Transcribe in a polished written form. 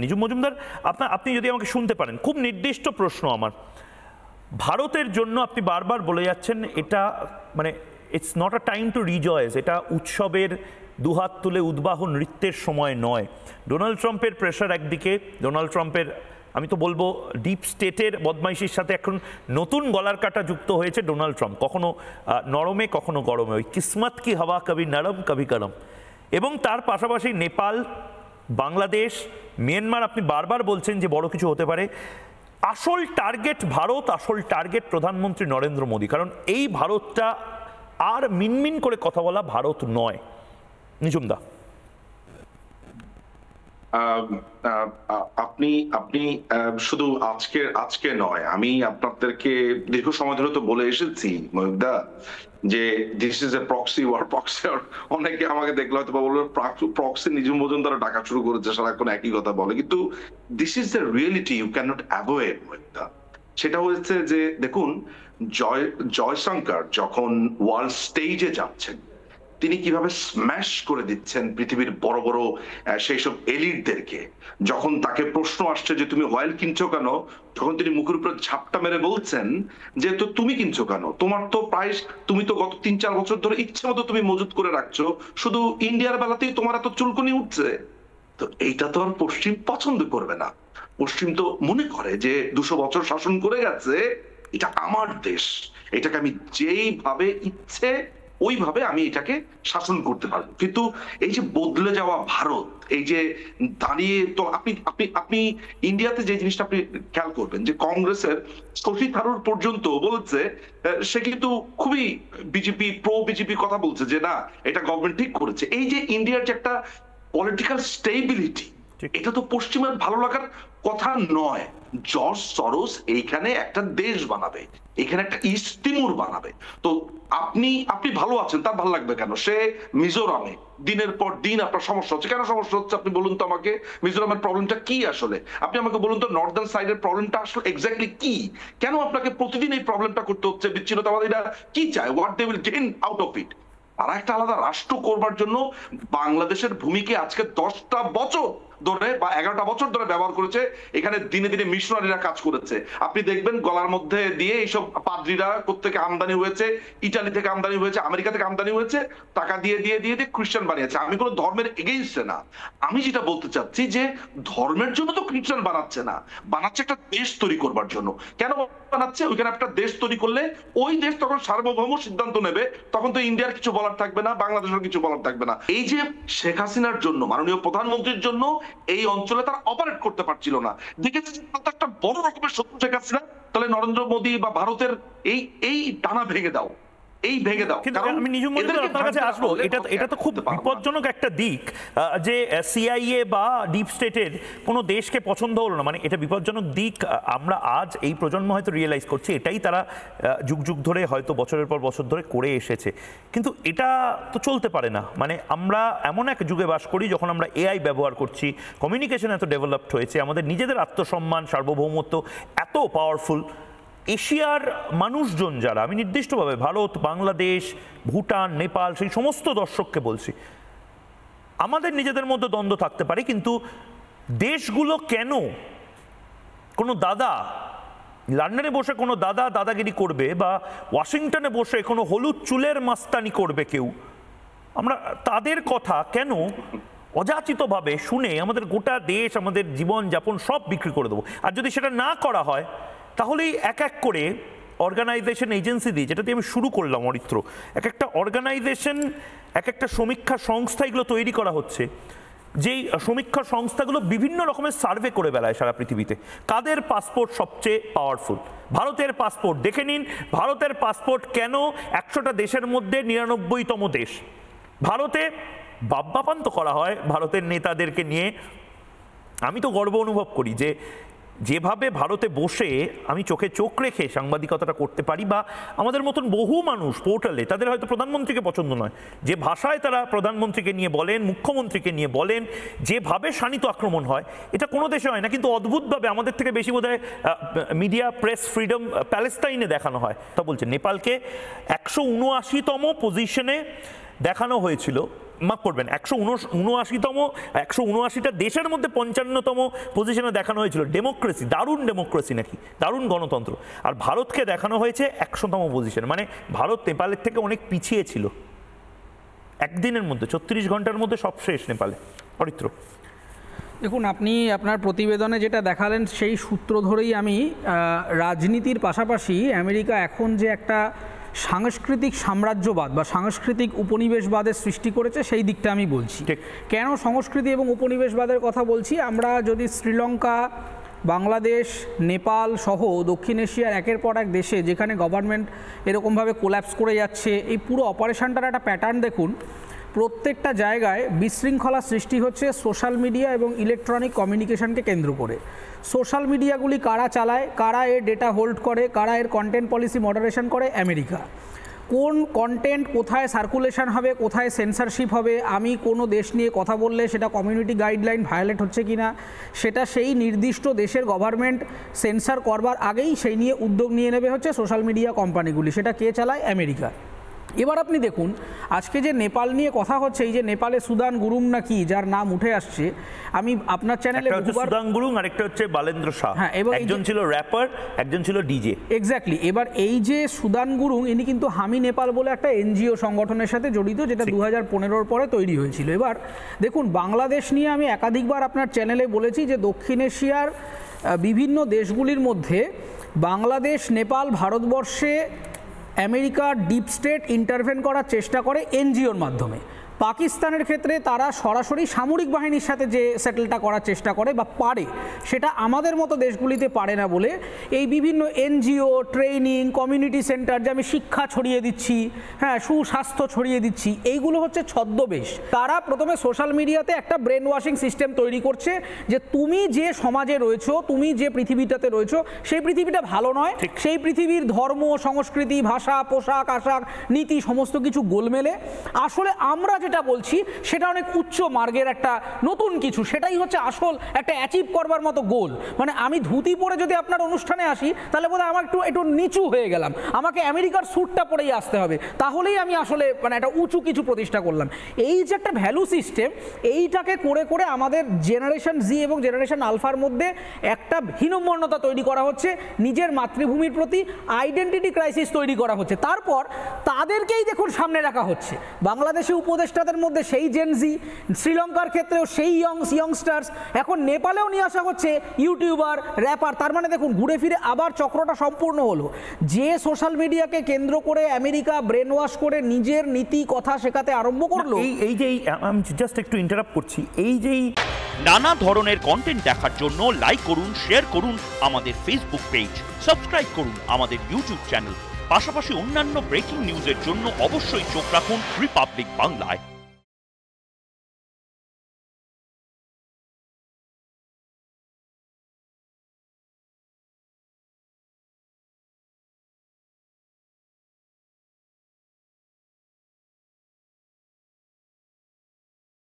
নিজুম মজুমদার, আপনি যদি আমাকে শুনতে পারেন, খুব নির্দিষ্ট প্রশ্ন আমার। ভারতের জন্য আপনি বারবার বলে যাচ্ছেন এটা মানে it's not a time to rejoice, এটা উৎসবের দুহাত তুলে উদ্বাহ নৃত্যের সময় নয়। ডোনাল্ড ট্রাম্পের প্রেশার একদিকে, ডোনাল্ড ট্রাম্পের আমি তো বলবো ডিপ স্টেটের বদমাইশির সাথে এখন নতুন গলার কাটা যুক্ত হয়েছে ডোনাল্ড ট্রাম্প, কখনো নরমে কখনো গরমে, ওই কিসমত কি হাওয়া কবি নরম কবি গরম। এবং তার পাশাপাশি নেপাল, বাংলাদেশ, মিয়ানমার, আপনি বারবার বলছেন যে বড় কিছু হতে পারে। আসল টার্গেট ভারত, আসল টার্গেট প্রধানমন্ত্রী নরেন্দ্র মোদী, কারণ এই ভারতটা আর মিনমিন করে কথা বলা ভারত নয়। নিজুমদা, আপনি আপনি শুধু আজকে নয়, আমি আপনাদেরকে দীর্ঘ সময় ধরে তো বলে এসেছি মহিউদ্দা যে this is a proxy war. Proxy অনেকে আমাকে দেখলে হয়তো বললো প্রক্সি নিজুম মজুমদার ডাকা শুরু করেছে, সারাক্ষণ একই কথা বলে, কিন্তু this is the reality, you can not avoid মহিউদ্দা। সেটা হচ্ছে যে দেখুন, জয়শঙ্কর যখন ওয়ার্ল্ড স্টেজে যাচ্ছেন, তিনি কিভাবে স্ম্যাশ করে দিচ্ছেন পৃথিবীর বড় বড় সেই সব এলিটদেরকে। যখন তাকে প্রশ্ন আসছে যে তুমি অয়েল কিনছো কেন, যখন তিনি মুখের উপরে ঝাপটা মেরে বলছেন যে তো তুমি কিনছো কেন, তোমার তো প্রায় তুমি তো গত ৩-৪ বছর ধরে ইচ্ছে মতো তুমি মজুত করে রাখছো, শুধু ইন্ডিয়ার বেলাতেই তোমার এত চুলকুনি উঠছে। তো এইটা তো আর পশ্চিম পছন্দ করবে না। পশ্চিম তো মনে করে যে ২০০ বছর শাসন করে গেছে, এটা আমার দেশ, এটাকে আমি যেইভাবে ইচ্ছে ওইভাবে আমি এটাকে শাসন করতে পারবো। কিন্তু এই যে বদলে যাওয়া ভারত, এই যে দাঁড়িয়ে তো আপনি আপনি আপনি ইন্ডিয়াতে যে জিনিসটা আপনি খেয়াল করবেন যে কংগ্রেসের শশী থারুর পর্যন্ত বলছে, সে কিন্তু খুবই বিজেপি বিজেপি কথা বলছে যে না, এটা গভর্নমেন্ট ঠিক করেছে। এই যে ইন্ডিয়ার যে একটা পলিটিক্যাল স্টেবিলিটি, এটা তো পশ্চিমের ভালো লাগার কথা নয়। জর্জ সরোস এইখানে একটা দেশ বানাবে, এখানে একটা ইস্ট তিমুর বানাবে। তো আপনি ভালো আছেন, তার ভালো লাগবে কেন? সে মিজোরামে দিনের পর দিন আপনার সমস্যা হচ্ছে, কেন সমস্যা হচ্ছে আপনি বলুন তো আমাকে। মিজোরামের প্রবলেমটা কি আসলে? আপনি আমাকে বলুন তো নর্দার্ন সাইডের প্রবলেমটা আসলে এক্স্যাক্টলি কি? কেন আপনাকে প্রতিদিন এই প্রবলেমটা করতে হচ্ছে? বিচ্ছিন্নতাবাদীরা কি চায়? What they will gain out of it? তারা একটা আলাদা রাষ্ট্র করবার জন্য বাংলাদেশের ভূমিকে আজকে 10টা বছর ধরে বা 11টা বছর ধরে ব্যবহার করেছে। এখানে দিনে দিনে মিশনারিরা কাজ করেছে। আপনি দেখবেন গলার মধ্যে দিয়ে এইসব পাদ্রীরা কোত্থেকে আমদানি হয়েছে, ইটালি থেকে আমদানি হয়েছে, আমেরিকা থেকে আমদানি হয়েছে, টাকা দিয়ে দিয়ে দিয়ে দিয়ে খ্রিস্টান বানিয়েছে। আমি কোনো ধর্মের এগেইনস্টে না, আমি যেটা বলতে চাচ্ছি যে ধর্মের জন্য তো খ্রিস্টান বানাচ্ছে না, বানাচ্ছে একটা দেশ তৈরি করবার জন্য। কেন বানাচ্ছে? ওইখানে একটা দেশ তৈরি করলে ওই দেশ তখন সার্বভৌম সিদ্ধান্ত নেবে, তখন তো ইন্ডিয়ার কিছু বলার থাকবে না, বাংলাদেশের কিছু বলার থাকবে না। এই যে শেখ হাসিনার জন্য, মাননীয় প্রধানমন্ত্রীর জন্য এই অঞ্চলে তারা অপারেট করতে পারছিল না, দেখেছে একটা বড় রকমের শত্রু শেখ হাসিনা, তাহলে নরেন্দ্র মোদী বা ভারতের এই ডানা ভেঙে দাও, এই ভেঙে দাও। কিন্তু আমি নিজুম মজুমদার আপনার কাছে আসবো, এটা তো খুব বিপজ্জনক একটা দিক যে সিআইএ বা ডিপ স্টেটের কোনো দেশকে পছন্দ হলো না, মানে এটা বিপজ্জনক দিক। আমরা আজ এই প্রজন্ম হয়তো রিয়েলাইজ করছি, এটাই তারা যুগ যুগ ধরে হয়তো বছরের পর বছর ধরে করে এসেছে। কিন্তু এটা তো চলতে পারে না। মানে আমরা এমন এক যুগে বাস করি যখন আমরা এআই ব্যবহার করছি, কমিউনিকেশন এত ডেভেলপড হয়েছে, আমাদের নিজেদের আত্মসম্মান, সার্বভৌমত্ব এত পাওয়ারফুল। এশিয়ার মানুষজন যারা, আমি নির্দিষ্টভাবে ভারত, বাংলাদেশ, ভুটান, নেপাল, সেই সমস্ত দর্শককে বলছি, আমাদের নিজেদের মধ্যে দ্বন্দ্ব থাকতে পারে, কিন্তু দেশগুলো কেন কোনো দাদা লন্ডনে বসে কোনো দাদাগিরি করবে বা ওয়াশিংটনে বসে কোনো হলুদ চুলের মাস্তানি করবে কেউ, আমরা তাদের কথা কেন অযাচিতভাবে শুনে আমাদের গোটা দেশ, আমাদের জীবনযাপন সব বিক্রি করে দেবো? আর যদি সেটা না করা হয়, তাহলেই এক এক করে অর্গানাইজেশন, এজেন্সি দিয়ে, যেটা দিয়ে আমি শুরু করলাম অরিত্র, এক একটা অর্গানাইজেশন, এক একটা সমীক্ষা সংস্থা এগুলো তৈরি করা হচ্ছে, যেই সমীক্ষা সংস্থাগুলো বিভিন্ন রকমের সার্ভে করে বেড়ায় সারা পৃথিবীতে। কাদের পাসপোর্ট সবচেয়ে পাওয়ারফুল? ভারতের পাসপোর্ট দেখে নিন, ভারতের পাসপোর্ট কেন 100টা দেশের মধ্যে 99তম দেশ। ভারতে বাব্যাপান্ত করা হয় ভারতের নেতাদেরকে নিয়ে। আমি তো গর্ব অনুভব করি যে যেভাবে ভারতে বসে আমি চোখে চোখ রেখে সাংবাদিকতাটা করতে পারি, বা আমাদের মতন বহু মানুষ পোর্টালে, তাদের হয়তো প্রধানমন্ত্রীকে পছন্দ নয়, যে ভাষায় তারা প্রধানমন্ত্রীকে নিয়ে বলেন, মুখ্যমন্ত্রীকে নিয়ে বলেন, যেভাবে শাণিত আক্রমণ হয়, এটা কোনো দেশে হয় না। কিন্তু অদ্ভুতভাবে আমাদের থেকে বেশি বোধহয় মিডিয়া, প্রেস ফ্রিডম প্যালেস্টাইনে দেখানো হয়। তা বলছে নেপালকে 179তম পজিশনে দেখানো হয়েছিল মাফ করবেন 179টা দেশের মধ্যে 55তম পজিশনে দেখানো হয়েছিল। ডেমোক্রেসি, দারুণ ডেমোক্রেসি নাকি, দারুণ গণতন্ত্র। আর ভারতকে দেখানো হয়েছে 100তম পজিশনে, মানে ভারত নেপালের থেকে অনেক পিছিয়ে ছিল। একদিনের মধ্যে 34 ঘন্টার মধ্যে সব শেষ নেপালে। অরিত্র, দেখুন, আপনি আপনার প্রতিবেদনে যেটা দেখালেন সেই সূত্র ধরেই আমি রাজনীতির পাশাপাশি আমেরিকা এখন যে একটা সাংস্কৃতিক সাম্রাজ্যবাদ বা সাংস্কৃতিক উপনিবেশবাদের সৃষ্টি করেছে সেই দিকটা আমি বলছি। কেন সংস্কৃতি এবং উপনিবেশবাদের কথা বলছি? আমরা যদি শ্রীলঙ্কা, বাংলাদেশ, নেপাল সহ দক্ষিণ এশিয়ার একের পর এক দেশে যেখানে গভর্নমেন্ট এরকমভাবে কোল্যাপস করে যাচ্ছে, এই পুরো অপারেশনটার একটা প্যাটার্ন দেখুন। প্রত্যেকটা জায়গায় বিশৃঙ্খলা সৃষ্টি হচ্ছে সোশ্যাল মিডিয়া এবং ইলেকট্রনিক কমিউনিকেশনকে কেন্দ্র করে। সোশ্যাল মিডিয়াগুলি কারা চালায়, কারা এর ডেটা হোল্ড করে, কারা এর কন্টেন্ট পলিসি মডারেশন করে? আমেরিকা। কোন কন্টেন্ট কোথায় সার্কুলেশন হবে, কোথায় সেন্সরশিপ হবে, আমি কোনো দেশ নিয়ে কথা বললে সেটা কমিউনিটি গাইডলাইন ভায়োলেট হচ্ছে কিনা সেটা সেই নির্দিষ্ট দেশের গভর্নমেন্ট সেন্সর করবার আগেই সেই নিয়ে উদ্যোগ নিয়ে নেবে হচ্ছে সোশ্যাল মিডিয়া কোম্পানিগুলি। সেটা কে চালায়? আমেরিকা। এবার আপনি দেখুন, আজকে যে নেপাল নিয়ে কথা হচ্ছে, এই যে নেপালে সুদান গুরুং নাকি যার নাম উঠে আসছে, আমি আপনার চ্যানেলে সুদান গুরুং আর একটা হচ্ছে বালেন্দ্র শাহ, হ্যাঁ, এবং একজন ছিল র্যাপার, একজন ছিল ডিজে। এক্স্যাক্টলি। এবার এই যে সুদান গুরুং, ইনি কিন্তু হামি নেপাল বলে একটা এনজিও সংগঠনের সাথে জড়িত, যেটা 2015-র পরে তৈরি হয়েছিল। এবার দেখুন, বাংলাদেশ নিয়ে আমি একাধিকবার আপনার চ্যানেলে বলেছি যে দক্ষিণ এশিয়ার বিভিন্ন দেশগুলির মধ্যে বাংলাদেশ, নেপাল, ভারতবর্ষে আমেরিকা ডিপ স্টেট ইন্টারভেন করার চেষ্টা করে এনজিওর মাধ্যমে। পাকিস্তানের ক্ষেত্রে তারা সরাসরি সামরিক বাহিনীর সাথে যে সেটেলটা করার চেষ্টা করে বা পারে, সেটা আমাদের মতো দেশগুলিতে পারে না বলে এই বিভিন্ন এনজিও, ট্রেনিং, কমিউনিটি সেন্টার, যে আমি শিক্ষা ছড়িয়ে দিচ্ছি, হ্যাঁ, সুস্বাস্থ্য ছড়িয়ে দিচ্ছি, এইগুলো হচ্ছে ছদ্মবেশ। তারা প্রথমে সোশ্যাল মিডিয়াতে একটা ব্রেন ওয়াশিং সিস্টেম তৈরি করছে যে তুমি যে সমাজে রয়েছো, তুমি যে পৃথিবীটাতে রয়েছো, সেই পৃথিবীটা ভালো নয়, সেই পৃথিবীর ধর্ম, সংস্কৃতি, ভাষা, পোশাক আশাক, নীতি সমস্ত কিছু গোলমেলে। আসলে আমরা যেটা বলছি সেটা অনেক উচ্চ মার্গের একটা নতুন কিছু, সেটাই হচ্ছে আসল একটা অ্যাচিভ করবার মতো গোল। মানে আমি ধুতি পরে যদি আপনার অনুষ্ঠানে আসি তাহলে বোধহয় আমার একটু নিচু হয়ে গেলাম, আমাকে আমেরিকার স্যুটটা পরেই আসতে হবে, তাহলেই আমি আসলে মানে একটা উঁচু কিছু প্রতিষ্ঠা করলাম। এই যে একটা ভ্যালু সিস্টেম, এইটাকে করে করে আমাদের জেনারেশন জি এবং জেনারেশন আলফার মধ্যে একটা হীনম্মন্যতা তৈরি করা হচ্ছে, নিজের মাতৃভূমির প্রতি আইডেন্টিটি ক্রাইসিস তৈরি করা হচ্ছে। তারপর তাদেরকেই দেখুন সামনে রাখা হচ্ছে। বাংলাদেশে উপদেষ্টাদের মধ্যে সেই জেনজি, শ্রীলঙ্কার ক্ষেত্রেও সেই ইয়ংস্টার্স, এখন নেপালেও নিয়ে আসা হচ্ছে ইউটিউবার, র্যাপার। তার মানে দেখুন, ঘুরে ফিরে আবার চক্রটা সম্পূর্ণ হলো। যে সোশ্যাল মিডিয়াকে কেন্দ্র করে আমেরিকা ব্রেন ওয়াশ করে নিজের নীতি কথা শেখাতে আরম্ভ করলো। এই যে আমি জাস্ট একটু ইন্টারাপ্ট করছি, এই যে নানা ধরনের কন্টেন্ট দেখার জন্য লাইক করুন, শেয়ার করুন আমাদের ফেসবুক পেজ, সাবস্ক্রাইব করুন আমাদের ইউটিউব চ্যানেল। পাশাপাশি অন্যান্য ব্রেকিং নিউজের জন্য অবশ্যই চোখ রাখুন রিপাবলিক বাংলায়।